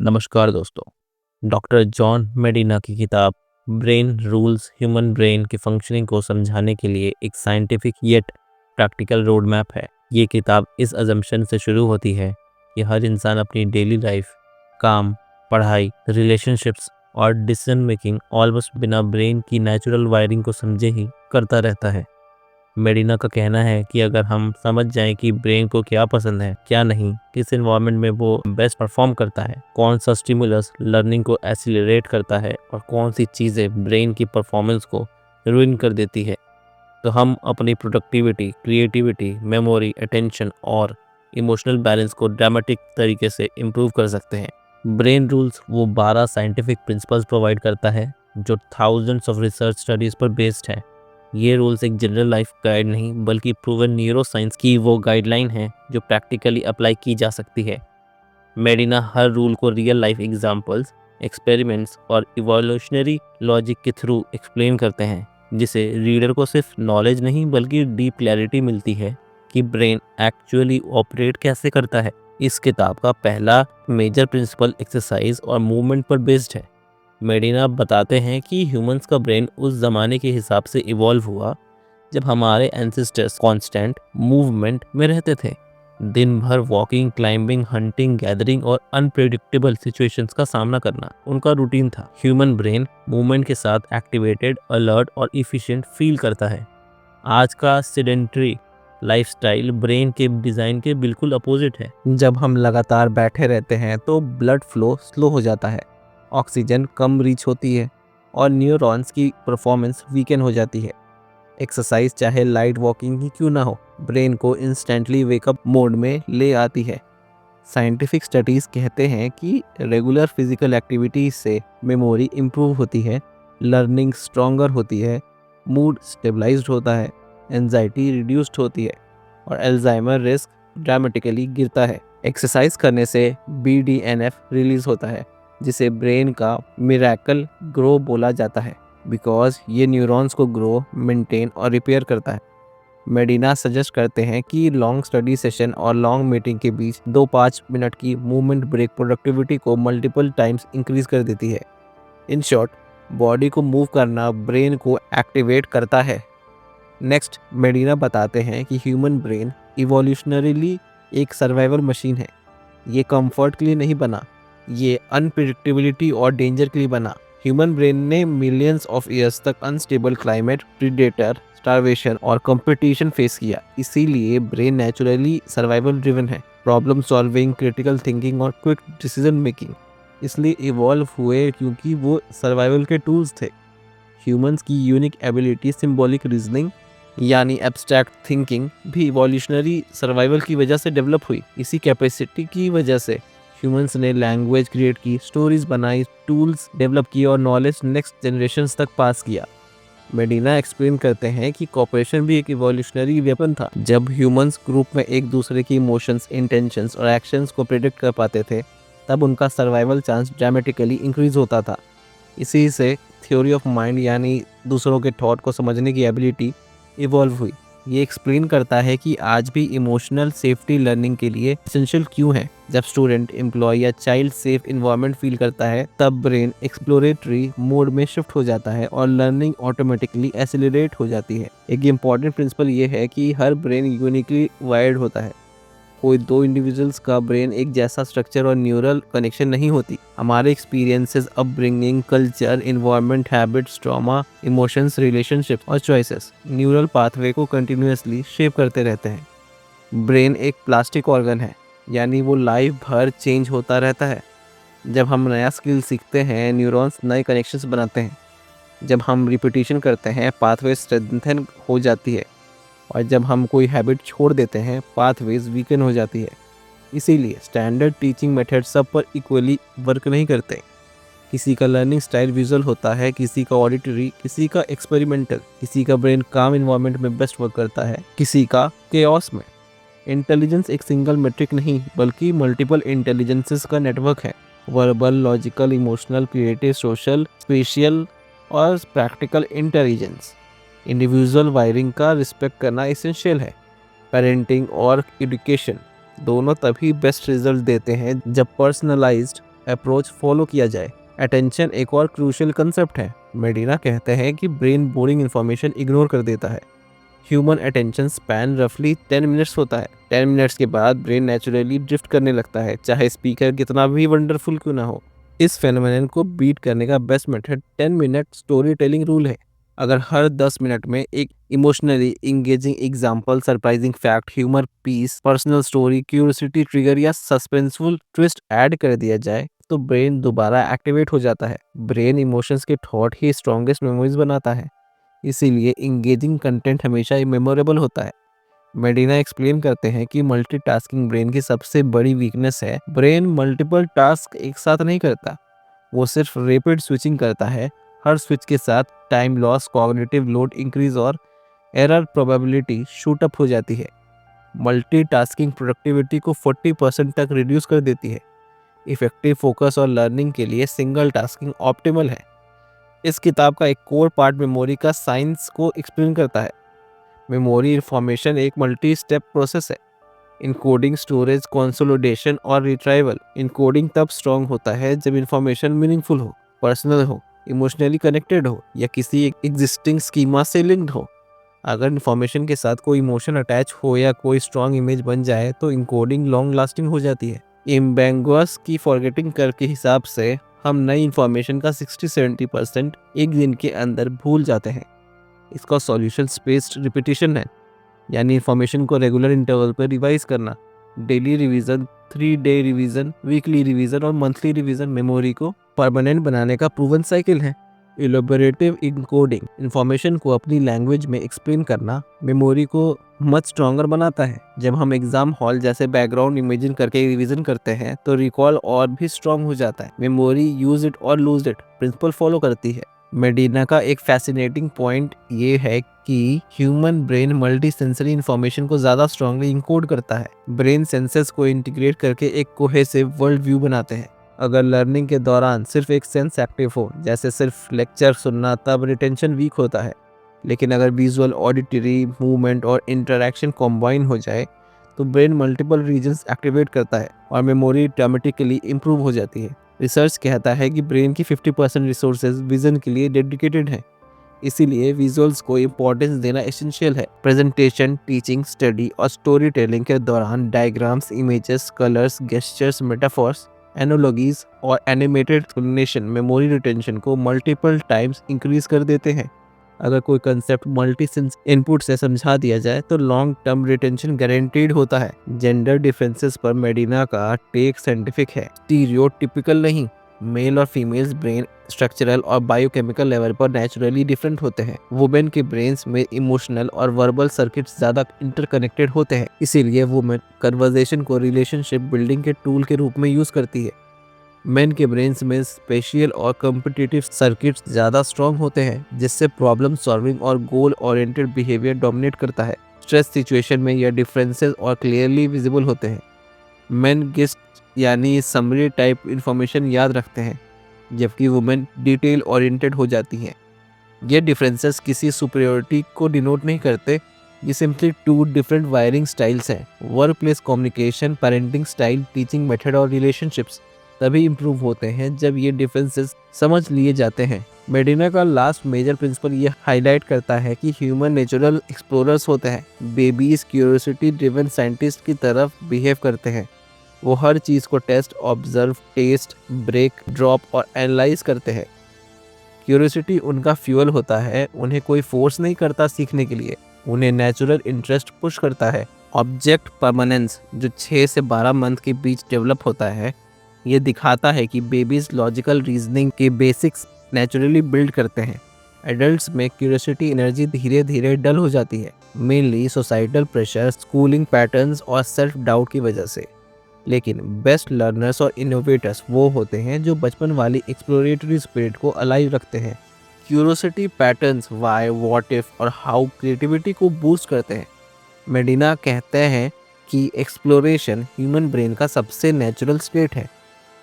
नमस्कार दोस्तों। Doctor John मेडिना की किताब ब्रेन रूल्स ह्यूमन ब्रेन की फंक्शनिंग को समझाने के लिए एक scientific yet practical road map है। ये किताब इस अजम्पशन से शुरू होती है कि हर इंसान अपनी डेली लाइफ, काम, पढ़ाई, रिलेशनशिप्स और डिसीजन मेकिंग ऑलमोस्ट बिना ब्रेन की नेचुरल वायरिंग को समझे ही करता रहता है। मेडिना का कहना है कि अगर हम समझ जाएं कि ब्रेन को क्या पसंद है, क्या नहीं, किस एनवायरनमेंट में वो बेस्ट परफॉर्म करता है, कौन सा स्टिमुलस लर्निंग को एसिलरेट करता है और कौन सी चीज़ें ब्रेन की परफॉर्मेंस को रुइन कर देती है, तो हम अपनी प्रोडक्टिविटी, क्रिएटिविटी, मेमोरी, अटेंशन और इमोशनल बैलेंस को ड्रामेटिक तरीके से इम्प्रूव कर सकते हैं। ब्रेन रूल्स वो 12 साइंटिफिक प्रिंसिपल्स प्रोवाइड करता है जो थाउजेंड्स ऑफ रिसर्च स्टडीज़ पर बेस्ड है। ये रूल्स एक जनरल लाइफ गाइड नहीं बल्कि प्रूवन न्यूरो साइंस की वो गाइडलाइन है जो प्रैक्टिकली अप्लाई की जा सकती है। मेडिना हर रूल को रियल लाइफ एग्जांपल्स, एक्सपेरिमेंट्स और इवोल्यूशनरी लॉजिक के थ्रू एक्सप्लेन करते हैं, जिसे रीडर को सिर्फ नॉलेज नहीं बल्कि डीप क्लैरिटी मिलती है कि ब्रेन एक्चुअली ऑपरेट कैसे करता है। इस किताब का पहला मेजर प्रिंसिपल एक्सरसाइज और मूवमेंट पर बेस्ड है। मेडिना बताते हैं कि ह्यूमंस का ब्रेन उस ज़माने के हिसाब से इवॉल्व हुआ जब हमारे एंसेस्टर्स कांस्टेंट मूवमेंट में रहते थे। दिन भर वॉकिंग, क्लाइंबिंग, हंटिंग, गैदरिंग और अनप्रेडिक्टेबल सिचुएशंस का सामना करना उनका रूटीन था। ह्यूमन ब्रेन मूवमेंट के साथ एक्टिवेटेड, अलर्ट और इफिशिएंट फील करता है। आज का सेडेंटरी लाइफस्टाइल ब्रेन के डिज़ाइन के बिल्कुल अपोजिट है। जब हम लगातार बैठे रहते हैं तो ब्लड फ्लो स्लो हो जाता है, ऑक्सीजन कम रीच होती है और न्यूरॉन्स की परफॉर्मेंस वीकन हो जाती है। एक्सरसाइज चाहे लाइट वॉकिंग ही क्यों ना हो, ब्रेन को इंस्टेंटली वेकअप मोड में ले आती है। साइंटिफिक स्टडीज़ कहते हैं कि रेगुलर फिजिकल एक्टिविटीज से मेमोरी इम्प्रूव होती है, लर्निंग स्ट्रॉन्गर होती है, मूड स्टेबलाइज्ड होता है, एंजाइटी रिड्यूस्ड होती है और अल्जाइमर रिस्क ड्रामेटिकली गिरता है। एक्सरसाइज करने से BDNF रिलीज होता है, जिसे ब्रेन का मिरेकल ग्रो बोला जाता है, बिकॉज ये न्यूरॉन्स को ग्रो, मेंटेन और रिपेयर करता है। मेडिना सजेस्ट करते हैं कि लॉन्ग स्टडी सेशन और लॉन्ग मीटिंग के बीच 2-5 मिनट की मूवमेंट ब्रेक प्रोडक्टिविटी को मल्टीपल टाइम्स इंक्रीज कर देती है। इन शॉर्ट, बॉडी को मूव करना ब्रेन को एक्टिवेट करता है। नेक्स्ट, मेडिना बताते हैं कि ह्यूमन ब्रेन इवोल्यूशनरीली एक सर्वाइवल मशीन है। ये कंफर्ट के लिए नहीं बना, ये अनप्रिडिक्टेबिलिटी और डेंजर के लिए बना। ह्यूमन ब्रेन ने मिलियंस ऑफ ईयर्स तक अनस्टेबल क्लाइमेट, प्रीडेटर, स्टारवेशन और कंपटीशन फेस किया। इसीलिए ब्रेन नेचुरली सर्वाइवल ड्रिवन है। प्रॉब्लम सॉल्विंग, क्रिटिकल थिंकिंग और क्विक डिसीजन मेकिंग इसलिए इवॉल्व हुए क्योंकि वो सर्वाइवल के टूल्स थे। ह्यूमंस की यूनिक एबिलिटी सिंबॉलिक रीजनिंग यानी एब्स्ट्रैक्ट थिंकिंग भी इवोल्यूशनरी सर्वाइवल की वजह से डेवलप हुई। इसी कैपेसिटी की वजह से ह्यूमंस ने लैंग्वेज क्रिएट की, स्टोरीज बनाई, टूल्स डेवलप किए और नॉलेज नेक्स्ट जनरेशंस तक पास किया। मेडिना एक्सप्लेन करते हैं कि कॉपरेशन भी एक इवोल्यूशनरी वेपन था। जब ह्यूमंस ग्रुप में एक दूसरे की इमोशंस, इंटेंशंस और एक्शंस को प्रेडिक्ट कर पाते थे, तब उनका सर्वाइवल चांस ड्रामेटिकली इंक्रीज होता था। इसी से थ्योरी ऑफ माइंड यानी दूसरों के थॉट को समझने की एबिलिटी इवॉल्व हुई। ये एक्सप्लेन करता है कि आज भी इमोशनल सेफ्टी लर्निंग के लिए एसेंशियल क्यों है। जब स्टूडेंट, एम्प्लॉय या चाइल्ड सेफ इन्वायरमेंट फील करता है, तब ब्रेन एक्सप्लोरेटरी मोड में शिफ्ट हो जाता है और लर्निंग ऑटोमेटिकली एसिलरेट हो जाती है। एक इम्पॉर्टेंट प्रिंसिपल ये है कि हर ब्रेन यूनिकली वायर्ड होता है। कोई दो इंडिविजुअल्स का ब्रेन एक जैसा स्ट्रक्चर और न्यूरल कनेक्शन नहीं होती। हमारे experiences, upbringing, culture, environment, habits, trauma, emotions, relationship और चॉइसेस न्यूरल पाथवे को कंटिन्यूअसली शेप करते रहते हैं। ब्रेन एक प्लास्टिक ऑर्गन है, यानी वो लाइफ भर चेंज होता रहता है। जब हम नया स्किल सीखते हैं, न्यूरॉन्स नए कनेक्शंस बनाते हैं। जब हम रिपीटिशन करते हैं, पाथवे स्ट्रेंथन हो जाती है और जब हम कोई हैबिट छोड़ देते हैं, पाथवेज वीकन हो जाती है। इसीलिए स्टैंडर्ड टीचिंग मेथड सब पर इक्वली वर्क नहीं करते। किसी का लर्निंग स्टाइल विजुअल होता है, किसी का ऑडिटरी, किसी का एक्सपेरिमेंटल, किसी का ब्रेन काम इन्वायरमेंट में बेस्ट वर्क करता है, किसी का केओस में। इंटेलिजेंस एक सिंगल मेट्रिक नहीं बल्कि मल्टीपल इंटेलिजेंसेस का नेटवर्क है। Verbal, logical, emotional, creative, social, spatial और प्रैक्टिकल इंटेलिजेंस। इंडिविजुअल वायरिंग का रिस्पेक्ट करना एसेंशियल है। पेरेंटिंग और एजुकेशन दोनों तभी बेस्ट रिजल्ट देते हैं जब पर्सनलाइज्ड अप्रोच फॉलो किया जाए। अटेंशन एक और क्रूशियल कंसेप्ट है। मेडिना कहते हैं कि ब्रेन बोरिंग इन्फॉर्मेशन इग्नोर कर देता है। ह्यूमन अटेंशन स्पैन रफली 10 मिनट्स होता है। 10 मिनट्स के बाद ब्रेन नेचुरली ड्रिफ्ट करने लगता है, चाहे स्पीकर कितना भी वंडरफुल क्यों ना हो। इस फेनोमेनन को बीट करने का best method 10 minute story telling rule है। अगर हर 10 मिनट में एक emotionally engaging example, surprising fact, humour piece, personal story, curiosity trigger या सस्पेंसफुल ट्विस्ट ऐड कर दिया जाए तो ब्रेन दोबारा एक्टिवेट हो जाता है। ब्रेन इमोशंस के थॉट ही स्ट्रॉन्गेस्ट मेमोरीज बनाता है, इसीलिए इंगेजिंग कंटेंट हमेशा मेमोरेबल होता है। मेडिना एक्सप्लेन करते हैं कि मल्टीटास्किंग ब्रेन की सबसे बड़ी वीकनेस है। ब्रेन मल्टीपल टास्क एक साथ नहीं करता, वो सिर्फ रैपिड स्विचिंग करता है। हर स्विच के साथ time loss, cognitive load increase और एरर प्रोबेबिलिटी शूट अप हो जाती है। मल्टीटास्किंग प्रोडक्टिविटी को 40% तक रिड्यूस कर देती है। इफेक्टिव फोकस और लर्निंग के लिए सिंगल टास्किंग ऑप्टिमल है। इस किताब का एक कोर पार्ट मेमोरी का साइंस को एक्सप्लेन करता है। मेमोरी इंफॉर्मेशन एक मल्टी स्टेप प्रोसेस है। इनकोडिंग, स्टोरेज, कंसोलिडेशन और रिट्राइवल। इनकोडिंग तब स्ट्रॉन्ग होता है जब इंफॉर्मेशन मीनिंगफुल हो, पर्सनल हो, इमोशनली कनेक्टेड हो या किसी एग्जिस्टिंग स्कीमा से लिंक्ड हो। अगर इंफॉर्मेशन के साथ कोई इमोशन अटैच हो या कोई स्ट्रॉन्ग इमेज बन जाए तो इनकोडिंग लॉन्ग लास्टिंग हो जाती है। इम्बेंगस की फॉरगेटिंग कर के हिसाब से हम नई इंफॉर्मेशन का 60-70% एक दिन के अंदर भूल जाते हैं। इसका सॉल्यूशन स्पेस्ड रिपीटिशन है, यानी इंफॉर्मेशन को रेगुलर इंटरवल पर रिवाइज करना। Daily revision, 3 day revision, weekly revision और मंथली रिवीजन मेमोरी को परमानेंट बनाने का प्रूवन साइकिल है। इलेबोरेटिव इनकोडिंग, इंफॉर्मेशन को अपनी लैंग्वेज में एक्सप्लेन करना मेमोरी को मच स्ट्रॉन्गर बनाता है। जब हम एग्जाम हॉल जैसे बैकग्राउंड इमेजिन करके रिवीजन करते हैं तो रिकॉल और भी स्ट्रॉन्ग हो जाता है। मेमोरी यूज इट और लूज इट प्रिंसिपल फॉलो करती है। मेडिना का एक फैसिनेटिंग पॉइंट ये है कि human brain multi sensory information को ज़्यादा स्ट्रांगली इनकोड करता है। ब्रेन सेंसेस को इंटीग्रेट करके एक कोहेसिव वर्ल्ड व्यू बनाते हैं। अगर लर्निंग के दौरान सिर्फ एक सेंस एक्टिव हो, जैसे सिर्फ लेक्चर सुनना, तब रिटेंशन वीक होता है। लेकिन अगर विजुअल, ऑडिटरी, मूवमेंट और इंटरैक्शन कॉम्बाइन हो जाए तो ब्रेन मल्टीपल रीजन्स एक्टिवेट करता है और मेमोरी ड्रामेटिकली इंप्रूव हो जाती है। रिसर्च कहता है कि ब्रेन की 50% रिसोर्सेज विजन के लिए डेडिकेटेड हैं, इसीलिए विजुअल्स को इम्पोर्टेंस देना एसेंशियल है। प्रेजेंटेशन, टीचिंग, स्टडी और स्टोरी टेलिंग के दौरान diagrams, images, colours, gestures, metaphors, एनोलॉजीज और एनिमेटेड एक्सप्लेनेशन मेमोरी रिटेंशन को मल्टीपल टाइम्स इंक्रीज कर देते हैं। अगर कोई कंसेप्ट मल्टी सेंस इनपुट से समझा दिया जाए तो लॉन्ग टर्म रिटेंशन गारंटीड होता है। जेंडर डिफरेंसेस पर मेडिना का टेक साइंटिफिक है, स्टीरियोटिपिकल नहीं। मेल और फीमेल्स ब्रेन स्ट्रक्चरल और बायोकेमिकल लेवल पर नेचुरली डिफरेंट होते हैं। वुमेन के ब्रेन्स में इमोशनल और वर्बल सर्किट्स ज़्यादा इंटरकनेक्टेड होते हैं, इसीलिए वुमेन कन्वर्सेशन को रिलेशनशिप बिल्डिंग के टूल के रूप में यूज़ करती है। मेन के ब्रेन्स में स्पेशियल और कॉम्पिटिटिव सर्किट्स ज़्यादा स्ट्रॉन्ग होते हैं, जिससे प्रॉब्लम सॉल्विंग और गोल ओरिएंटेड बिहेवियर डोमिनेट करता है। स्ट्रेस सिचुएशन में यह डिफरेंसेस और क्लियरली विजिबल होते हैं। मेन गेस्ट यानी समरी टाइप इंफॉर्मेशन याद रखते हैं, जबकि वुमेन डिटेल ओरिएंटेड हो जाती हैं। ये डिफरेंसेस किसी सुपीरियरिटी को डिनोट नहीं करते, ये सिंपली 2 डिफरेंट वायरिंग स्टाइल्स हैं। Work place communication, parenting style, teaching method और रिलेशनशिप्स तभी इम्प्रूव होते हैं जब ये डिफरेंसेस समझ लिए जाते हैं। मेडिना का लास्ट मेजर प्रिंसिपल ये हाईलाइट करता है कि ह्यूमन नेचुरल एक्सप्लोरर्स होते हैं। बेबीज क्यूरियोसिटी ड्रिवन साइंटिस्ट की तरफ बिहेव करते हैं। वो हर चीज़ को test, observe, test, break, drop और एनालाइज करते हैं। क्यूरियोसिटी उनका फ्यूल होता है, उन्हें कोई फोर्स नहीं करता सीखने के लिए, उन्हें नेचुरल इंटरेस्ट पुश करता है। ऑब्जेक्ट परमानेंस जो 6 से 12 मंथ के बीच डेवलप होता है, ये दिखाता है कि बेबीज लॉजिकल रीजनिंग के बेसिक्स नेचुरली बिल्ड करते हैं। एडल्ट्स में क्यूरियोसिटी एनर्जी धीरे धीरे डल हो जाती है, mainly societal pressure, schooling patterns और सेल्फ डाउट की वजह से। लेकिन बेस्ट लर्नर्स और इनोवेटर्स वो होते हैं जो बचपन वाली एक्सप्लोरेटरी स्पिरिट को अलाइव रखते हैं। Curiosity patterns why, what if और हाउ क्रिएटिविटी को बूस्ट करते हैं। मेडिना कहते हैं कि एक्सप्लोरेशन ह्यूमन ब्रेन का सबसे नेचुरल स्टेट है।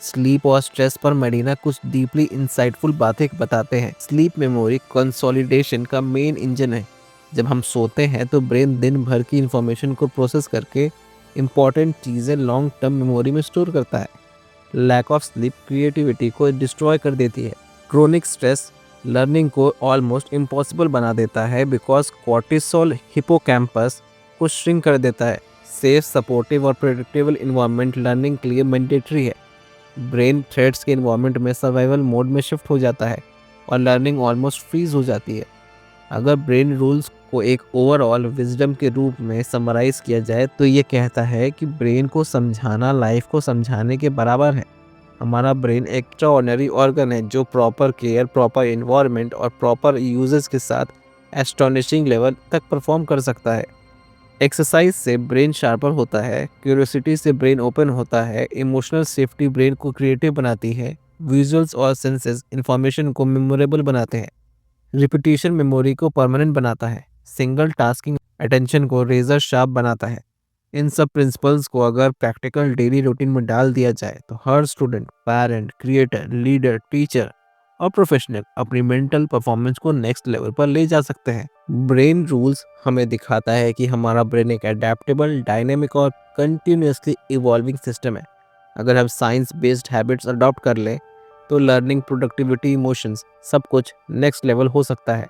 स्लीप और स्ट्रेस पर मेडिना कुछ डीपली इंसाइटफुल बातें बताते हैं। स्लीप मेमोरी कंसोलिडेशन का मेन इंजन है। जब हम सोते हैं तो ब्रेन दिन भर की इंफॉर्मेशन को प्रोसेस करके इम्पॉर्टेंट चीज़ें लॉन्ग टर्म मेमोरी में स्टोर करता है। लैक ऑफ स्लीप क्रिएटिविटी को डिस्ट्रॉय कर देती है। क्रोनिक स्ट्रेस लर्निंग को ऑलमोस्ट इम्पॉसिबल बना देता है बिकॉज कॉर्टिसोल हिपोकैम्पस को श्रिंक कर देता है। सेफ, सपोर्टिव और प्रेडिक्टेबल इन्वायरमेंट लर्निंग के लिए मैंडेटरी है। ब्रेन थ्रेट्स के इन्वायरमेंट में सर्वाइवल मोड में शिफ्ट हो जाता है और लर्निंग ऑलमोस्ट फ्रीज हो जाती है। अगर ब्रेन रूल्स को एक ओवरऑल विजडम के रूप में समराइज किया जाए तो ये कहता है कि ब्रेन को समझाना लाइफ को समझाने के बराबर है। हमारा ब्रेन एक एक्स्ट्राऑर्डिनरी ऑर्गन है जो प्रॉपर केयर, प्रॉपर इन्वायरमेंट और प्रॉपर यूजेस के साथ एस्टोनिशिंग लेवल तक परफॉर्म कर सकता है। एक्सरसाइज से ब्रेन शार्पर होता है, क्यूरियोसिटी से ब्रेन ओपन होता है, इमोशनल सेफ्टी ब्रेन को क्रिएटिव बनाती है, विजुअल्स और सेंसेस इंफॉर्मेशन को मेमोरेबल बनाते हैं, रिपीटिशन मेमोरी को परमानेंट बनाता है, सिंगल टास्किंग अटेंशन को रेजर शार्प बनाता है। इन सब प्रिंसिपल्स को अगर प्रैक्टिकल डेली रूटीन में डाल दिया जाए तो हर student, parent, creator, leader, teacher और प्रोफेशनल अपनी मेंटल परफॉर्मेंस को नेक्स्ट लेवल पर ले जा सकते हैं। ब्रेन रूल्स हमें दिखाता है कि हमारा ब्रेन एक एडेप्टेबल, डायनेमिक और कंटिन्यूसली इवॉल्विंग सिस्टम है। अगर हम साइंस बेस्ड हैबिट्स अडॉप्ट कर लें तो लर्निंग, प्रोडक्टिविटी, इमोशंस सब कुछ नेक्स्ट लेवल हो सकता है।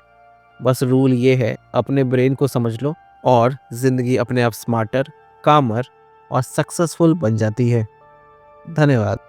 बस रूल ये है, अपने ब्रेन को समझ लो और ज़िंदगी अपने आप स्मार्टर, कामर और सक्सेसफुल बन जाती है। धन्यवाद।